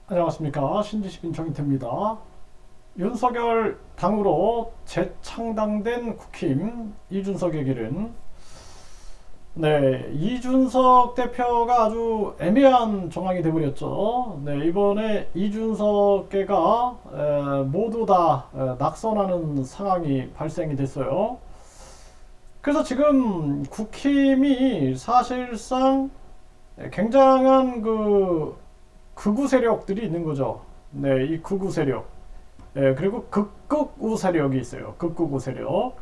안녕하십니까. 신지식 인청인태입니다. 윤석열 당으로 재창당된 국힘 이준석에게는 이준석 대표가 아주 애매한 정황이 되어버렸죠. 이번에 이준석계가 모두 다 낙선하는 상황이 발생이 됐어요. 그래서 지금 국힘이 사실상 굉장한 극우 세력들이 있는 거죠. 이 극우 세력. 그리고 극극우 세력이 있어요. 극극우 세력.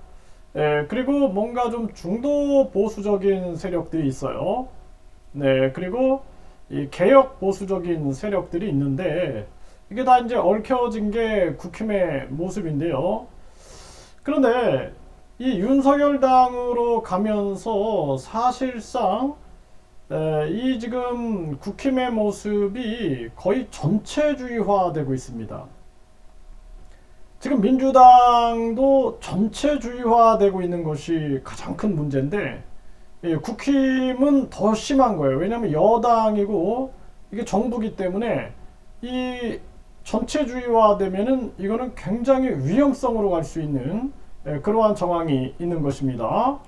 그리고 뭔가 좀 중도 보수적인 세력들이 있어요. 그리고 이 개혁 보수적인 세력들이 있는데 이게 다 이제 얽혀진 게 국힘의 모습인데요. 그런데 이 윤석열 당으로 가면서 사실상 이 지금 국힘의 모습이 거의 전체주의화 되고 있습니다. 지금 민주당도 전체주의화 되고 있는 것이 가장 큰 문제인데 국힘은 더 심한 거예요. 왜냐하면 여당이고 이게 정부기 때문에 이 전체주의화 되면은 이거는 굉장히 위험성으로 갈 수 있는 그러한 정황이 있는 것입니다.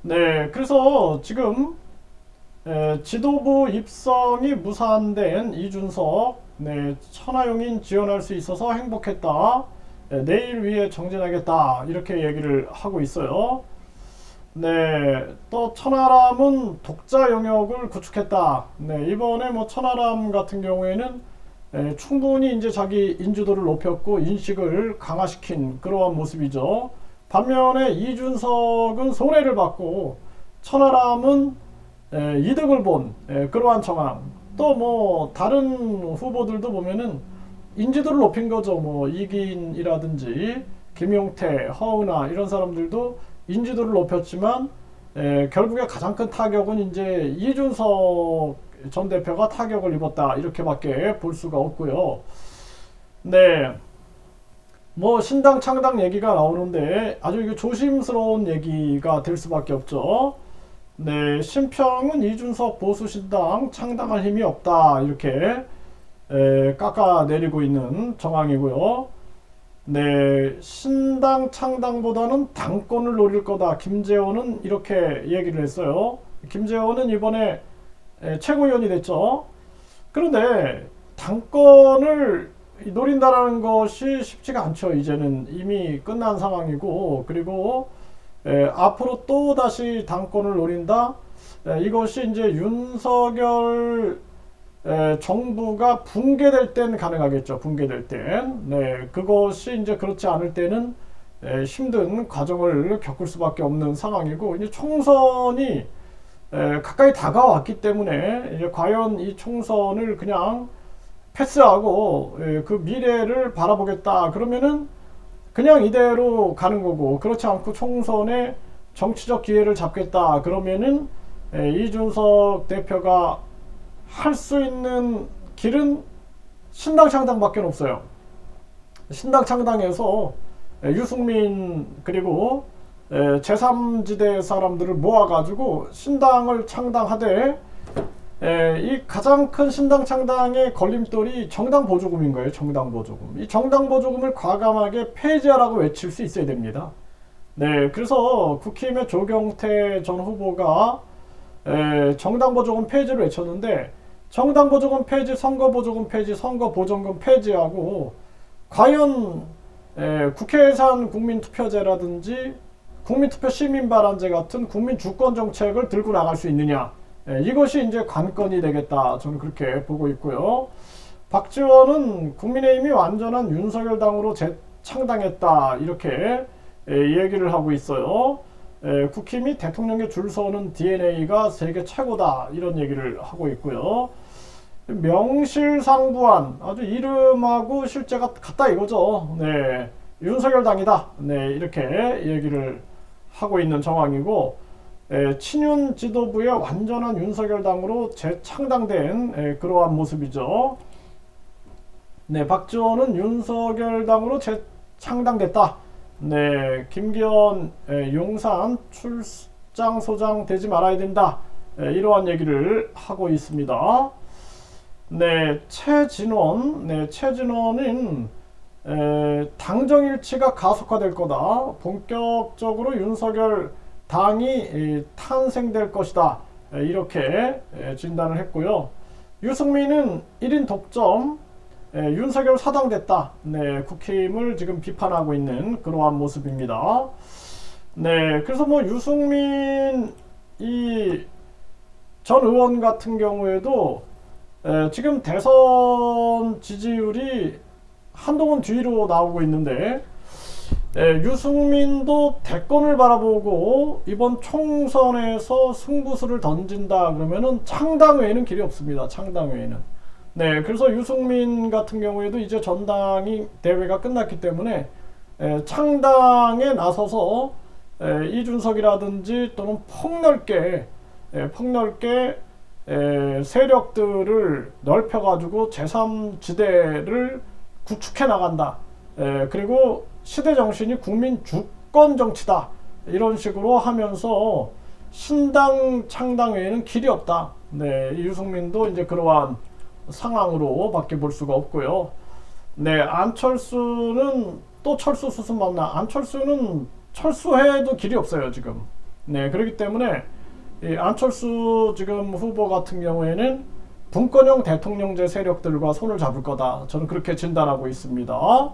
그래서 지금 지도부 입성이 무산된 이준석, 천하용인 지원할 수 있어서 행복했다. 내일 위해 정진하겠다. 이렇게 얘기를 하고 있어요. 또 천하람은 독자 영역을 구축했다. 이번에 뭐 천하람 같은 경우에는 충분히 이제 자기 인지도를 높였고 인식을 강화시킨 그러한 모습이죠. 반면에 이준석은 손해를 받고 천하람은 이득을 본 그러한 정황. 또 뭐 다른 후보들도 보면은 인지도를 높인 거죠. 뭐 이기인이라든지 김용태, 허은하 이런 사람들도 인지도를 높였지만 결국에 가장 큰 타격은 이제 이준석 전 대표가 타격을 입었다 이렇게밖에 볼 수가 없고요. 뭐 신당 창당 얘기가 나오는데 아주 이게 조심스러운 얘기가 될 수밖에 없죠. 심평은 이준석 보수신당 창당할 힘이 없다 이렇게 깎아내리고 있는 정황이고요. 신당 창당보다는 당권을 노릴 거다. 김재원은 이렇게 얘기를 했어요. 김재원은 이번에 최고위원이 됐죠. 그런데 당권을 노린다라는 것이 쉽지가 않죠. 이제는 이미 끝난 상황이고, 그리고 앞으로 또 다시 당권을 노린다. 이것이 이제 윤석열 정부가 붕괴될 땐 가능하겠죠. 붕괴될 땐. 그것이 이제 그렇지 않을 때는 힘든 과정을 겪을 수밖에 없는 상황이고, 이제 총선이 가까이 다가왔기 때문에 이제 과연 이 총선을 그냥 패스하고 그 미래를 바라보겠다. 그러면은 그냥 이대로 가는 거고, 그렇지 않고 총선에 정치적 기회를 잡겠다. 그러면은 이준석 대표가 할 수 있는 길은 신당 창당밖에 없어요. 신당 창당에서 유승민 그리고 제3지대 사람들을 모아가지고 신당을 창당하되 이 가장 큰 신당 창당의 걸림돌이 정당 보조금인 거예요. 정당 보조금. 이 정당 보조금을 과감하게 폐지하라고 외칠 수 있어야 됩니다. 그래서 국힘의 조경태 전 후보가 정당 보조금 폐지를 외쳤는데 정당 보조금 폐지, 선거 보조금 폐지, 선거 보조금 폐지하고 과연 국회 예산 국민투표제라든지 국민투표 시민발언제 같은 국민 주권 정책을 들고 나갈 수 있느냐. 이것이 이제 관건이 되겠다. 저는 그렇게 보고 있고요. 박지원은 국민의힘이 완전한 윤석열 당으로 재창당했다. 이렇게 얘기를 하고 있어요. 국힘이 대통령에 줄 서는 DNA가 세계 최고다. 이런 얘기를 하고 있고요. 명실상부한 아주 이름하고 실제가 같다 이거죠. 윤석열 당이다. 이렇게 얘기를 하고 있는 정황이고, 친윤 지도부의 완전한 윤석열 당으로 재창당된 그러한 모습이죠. 박지원은 윤석열 당으로 재창당됐다. 김기현 용산 출장 소장 되지 말아야 된다. 이러한 얘기를 하고 있습니다. 네, 최진원은 당정일치가 가속화될 거다. 본격적으로 윤석열 당이 탄생될 것이다. 이렇게 진단을 했고요. 유승민은 1인 독점, 윤석열 사당됐다. 네, 국힘을 지금 비판하고 있는 그러한 모습입니다. 네, 그래서 뭐 유승민 이 전 의원 같은 경우에도 지금 대선 지지율이 한동안 뒤로 나오고 있는데 유승민도 대권을 바라보고 이번 총선에서 승부수를 던진다 그러면은 창당 외에는 길이 없습니다. 창당 외에는. 네, 그래서 유승민 같은 경우에도 이제 전당이 대회가 끝났기 때문에 창당에 나서서 이준석이라든지 또는 폭넓게 세력들을 넓혀가지고 제3지대를 구축해 나간다. 그리고 시대 정신이 국민 주권 정치다. 이런 식으로 하면서 신당 창당 외에는 길이 없다. 네, 유승민도 이제 그러한 상황으로 밖에 볼 수가 없고요. 네, 안철수는 또 철수 수순 맞나? 안철수는 철수해도 길이 없어요, 지금. 네, 그렇기 때문에 이 안철수 지금 후보 같은 경우에는 분권형 대통령제 세력들과 손을 잡을 거다. 저는 그렇게 진단하고 있습니다.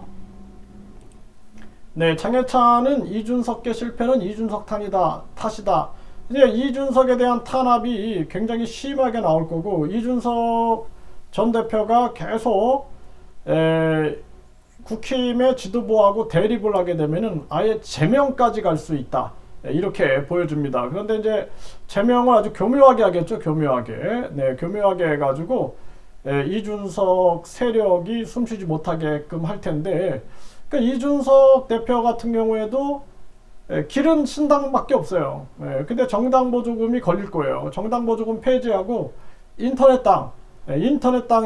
네, 장해찬은 이준석계 실패는 이준석 탓이다. 이제 이준석에 대한 탄압이 굉장히 심하게 나올 거고, 이준석 전 대표가 계속 국힘의 지도부하고 대립을 하게 되면은 아예 제명까지 갈 수 있다. 이렇게 보여줍니다. 그런데 이제 제명을 아주 교묘하게 하겠죠. 교묘하게. 네, 교묘하게 해가지고 이준석 세력이 숨쉬지 못하게끔 할 텐데, 그러니까 이준석 대표 같은 경우에도 길은 신당밖에 없어요. 근데 정당 보조금이 걸릴 거예요. 정당 보조금 폐지하고 인터넷당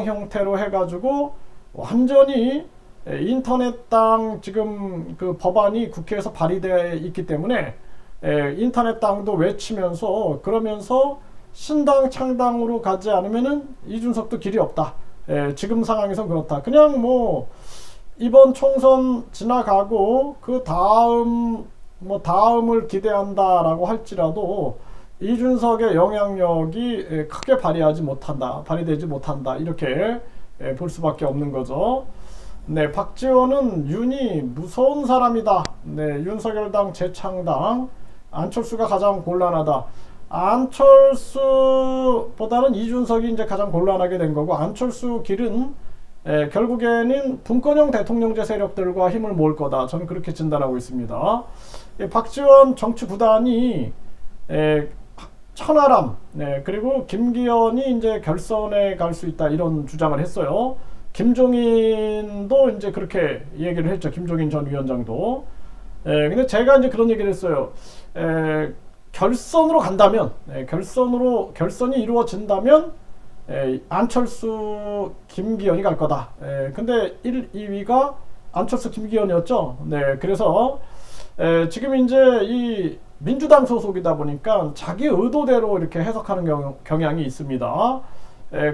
형태로 해가지고 완전히 인터넷당 지금 그 법안이 국회에서 발의되어 있기 때문에 인터넷당도 외치면서 그러면서 신당 창당으로 가지 않으면은 이준석도 길이 없다. 지금 상황에서 그렇다. 그냥 뭐 이번 총선 지나가고 그 다음을 기대한다라고 할지라도 이준석의 영향력이 크게 발휘되지 못한다. 이렇게 볼 수밖에 없는 거죠. 네, 박지원은 윤이 무서운 사람이다. 네, 윤석열당 재창당. 안철수가 가장 곤란하다. 안철수보다는 이준석이 이제 가장 곤란하게 된 거고, 안철수 길은 결국에는 분권형 대통령제 세력들과 힘을 모을 거다. 저는 그렇게 진단하고 있습니다. 박지원 정치 구단이 천하람, 그리고 김기현이 이제 결선에 갈 수 있다. 이런 주장을 했어요. 김종인도 이제 그렇게 얘기를 했죠. 김종인 전 위원장도. 근데 제가 이제 그런 얘기를 했어요. 결선으로 간다면, 결선이 이루어진다면, 안철수, 김기현이 갈 거다. 근데 1, 2위가 안철수, 김기현이었죠. 네, 그래서, 지금 이제 이 민주당 소속이다 보니까 자기 의도대로 이렇게 해석하는 경향이 있습니다.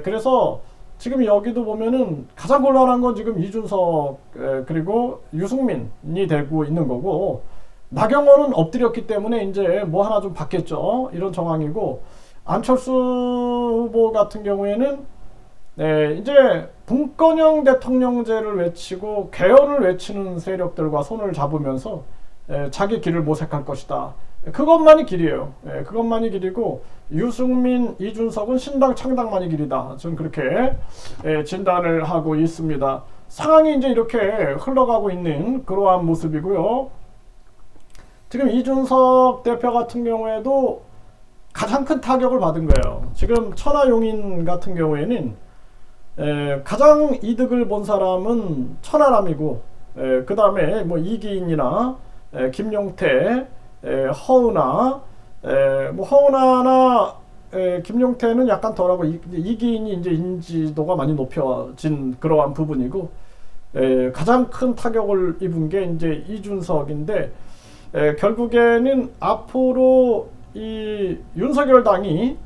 그래서 지금 여기도 보면은 가장 곤란한 건 지금 이준석 그리고 유승민이 되고 있는 거고, 나경원은 엎드렸기 때문에 이제 뭐 하나 좀 받겠죠. 이런 정황이고, 안철수 후보 같은 경우에는 이제 분권형 대통령제를 외치고 개헌을 외치는 세력들과 손을 잡으면서 자기 길을 모색할 것이다. 그것만이 길이에요. 그것만이 길이고, 유승민, 이준석은 신당 창당만이 길이다. 저는 그렇게 진단을 하고 있습니다. 상황이 이제 이렇게 흘러가고 있는 그러한 모습이고요. 지금 이준석 대표 같은 경우에도 가장 큰 타격을 받은 거예요. 지금 천하용인 같은 경우에는 가장 이득을 본 사람은 천하람이고, 그 다음에 뭐 이기인이나 김용태, 허은하, 뭐 허은하나 김용태는 약간 덜하고 이기인이 이제 인지도가 많이 높여진 그러한 부분이고, 가장 큰 타격을 입은 게 이제 이준석인데, 결국에는 앞으로 이 윤석열 당이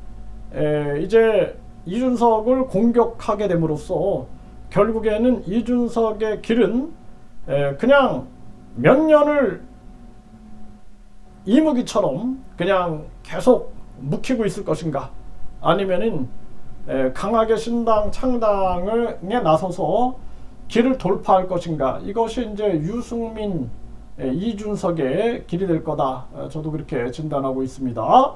이제 이준석을 공격하게 됨으로써 결국에는 이준석의 길은 그냥 몇 년을 이무기처럼 그냥 계속 묵히고 있을 것인가, 아니면은 강하게 신당 창당에 나서서 길을 돌파할 것인가, 이것이 이제 유승민, 이준석의 길이 될 거다, 저도 그렇게 진단하고 있습니다.